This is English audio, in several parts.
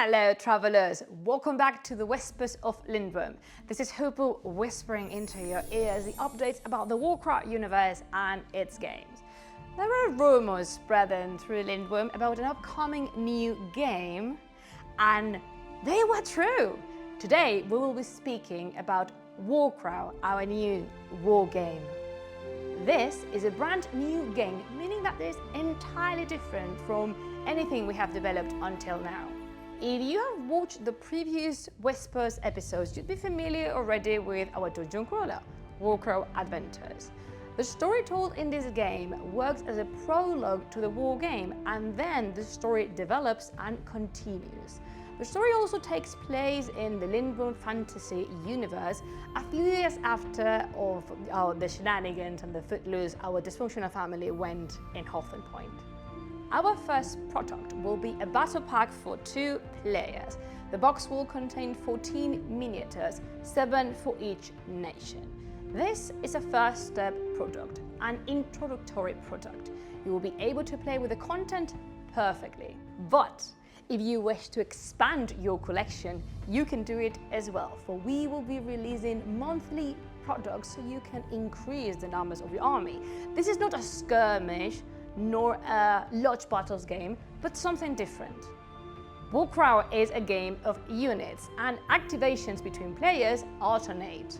Hello travellers, welcome back to the Whispers of Lindwurm. This is Hoopoe whispering into your ears the updates about the Warcrow universe and its games. There were rumours spreading through Lindwurm about an upcoming new game, and they were true. Today we will be speaking about Warcrow, our new war game. This is a brand new game, meaning that it is entirely different from anything we have developed until now. If you have watched the previous Whispers episodes, you'd be familiar already with our dungeon crawler, Warcrow Adventures. The story told in this game works as a prologue to the war game, and then the story develops and continues. The story also takes place in the Lindwurm fantasy universe a few years after the shenanigans and the footloose our dysfunctional family went in Hawthorne Point. Our first product will be a battle pack for 2 players. The box will contain 14 miniatures, 7 for each nation. This is a first step product, an introductory product. You will be able to play with the content perfectly. But if you wish to expand your collection, you can do it as well, for we will be releasing monthly products so you can increase the numbers of your army. This is not a skirmish nor a lodge battles game, but something different. Warcrow is a game of units, and activations between players alternate.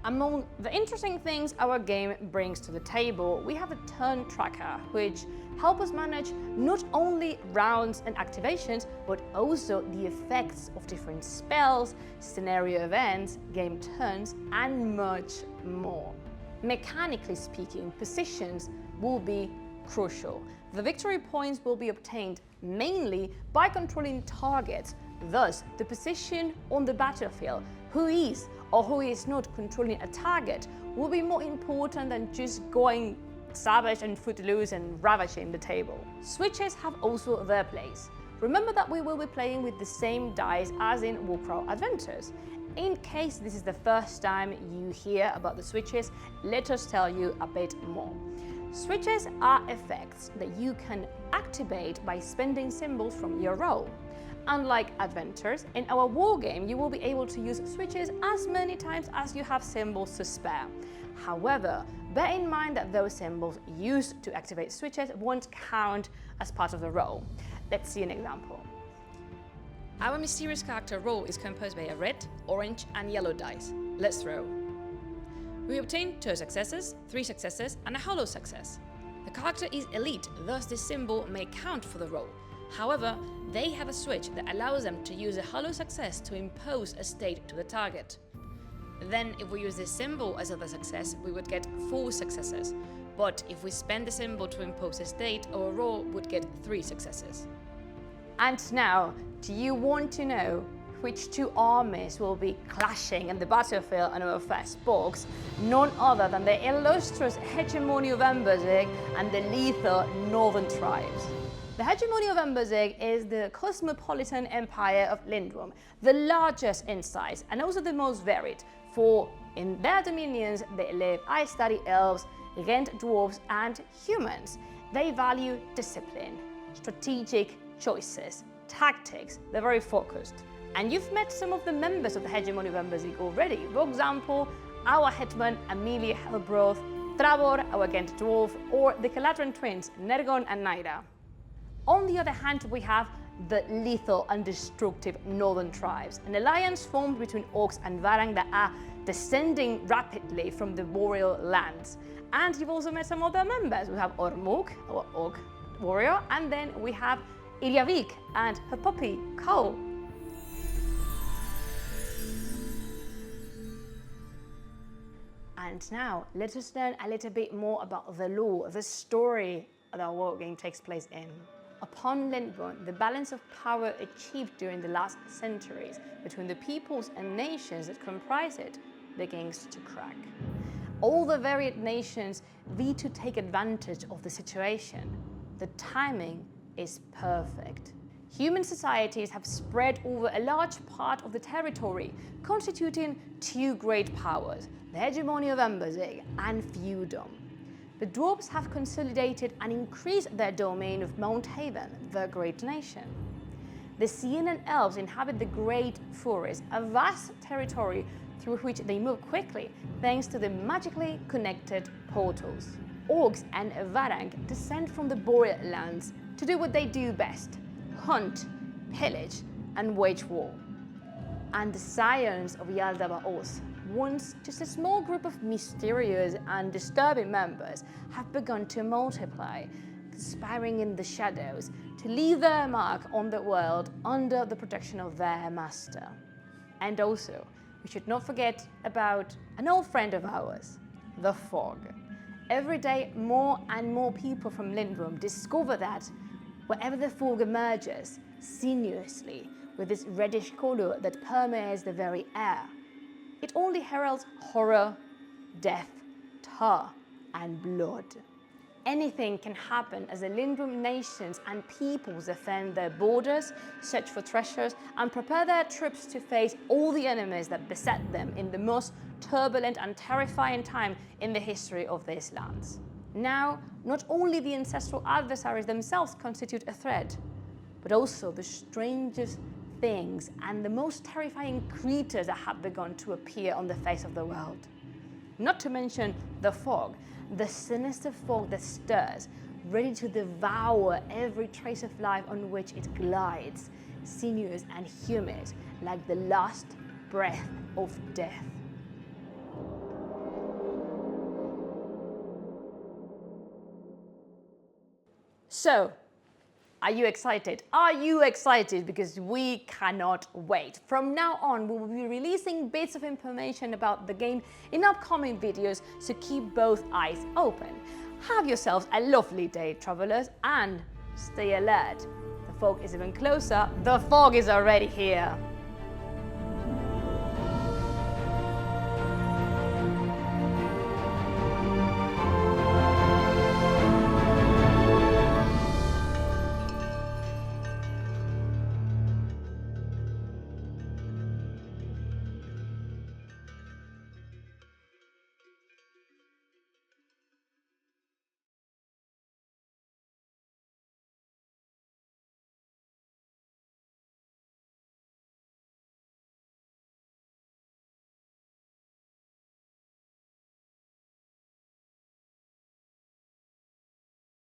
Among the interesting things our game brings to the table, we have a turn tracker, which helps us manage not only rounds and activations, but also the effects of different spells, scenario events, game turns, and much more. Mechanically speaking, positions will be crucial. The victory points will be obtained mainly by controlling targets. Thus, the position on the battlefield, who is or who is not controlling a target, will be more important than just going savage and footloose and ravaging the table. Switches have also their place. Remember that we will be playing with the same dice as in Warcrow Adventures. In case this is the first time you hear about the switches, let us tell you a bit more. Switches are effects that you can activate by spending symbols from your roll. Unlike Adventures, in our war game you will be able to use switches as many times as you have symbols to spare. However, bear in mind that those symbols used to activate switches won't count as part of the roll. Let's see an example. Our mysterious character roll is composed by a red, orange and yellow dice. Let's throw. We obtain 2 successes, 3 successes and a hollow success. The character is elite, thus this symbol may count for the roll. However, they have a switch that allows them to use a hollow success to impose a state to the target. Then, if we use this symbol as other success, we would get 4 successes. But if we spend the symbol to impose a state, our roll would get 3 successes. And now, do you want to know which 2 armies will be clashing in the battlefield on our first box? None other than the illustrious Hegemony of Emberzig and the lethal Northern Tribes. The Hegemony of Emberzig is the cosmopolitan empire of Lindwurm, the largest in size and also the most varied, for in their dominions they live ice study elves, rent dwarves and humans. They value discipline, strategic choices, tactics, they're very focused. And you've met some of the members of the Hegemony of Emberzig already. For example, our Hetman Amelia Hellbroth, Trabor, our Ghent dwarf, or the Caladran twins, Nergon and Naira. On the other hand, we have the lethal and destructive Northern Tribes, an alliance formed between orcs and Varang that are descending rapidly from the boreal lands. And you've also met some other members. We have Ormuk, our orc warrior, and then we have Ilyavik and her puppy, Cole. And now, let us learn a little bit more about the lore, the story that our war game takes place in. Upon Lindwurm, the balance of power achieved during the last centuries between the peoples and nations that comprise it begins to crack. All the varied nations vie to take advantage of the situation. The timing is perfect. Human societies have spread over a large part of the territory, constituting 2 great powers, the Hegemony of Emberzig and Feudom. The dwarves have consolidated and increased their domain of Mount Haven, the great nation. The Cian and Elves inhabit the Great Forest, a vast territory through which they move quickly thanks to the magically connected portals. Orcs and Varang descend from the Boreal lands to do what they do best: hunt, pillage, and wage war. And the scions of Yaldabaoth, Oath, once just a small group of mysterious and disturbing members, have begun to multiply, conspiring in the shadows to leave their mark on the world under the protection of their master. And also, we should not forget about an old friend of ours, the fog. Every day, more and more people from Lindwurm discover that wherever the fog emerges, sinuously, with this reddish color that permeates the very air, it only heralds horror, death, tar, and blood. Anything can happen as the Lindwurm nations and peoples defend their borders, search for treasures, and prepare their troops to face all the enemies that beset them in the most turbulent and terrifying time in the history of these lands. Now, not only the ancestral adversaries themselves constitute a threat, but also the strangest things and the most terrifying creatures that have begun to appear on the face of the world. Not to mention the fog, the sinister fog that stirs, ready to devour every trace of life on which it glides, sinuous and humid, like the last breath of death. So, are you excited? Are you excited? Because we cannot wait. From now on, we will be releasing bits of information about the game in upcoming videos, so keep both eyes open. Have yourselves a lovely day, travelers, and stay alert. The fog is even closer. The fog is already here.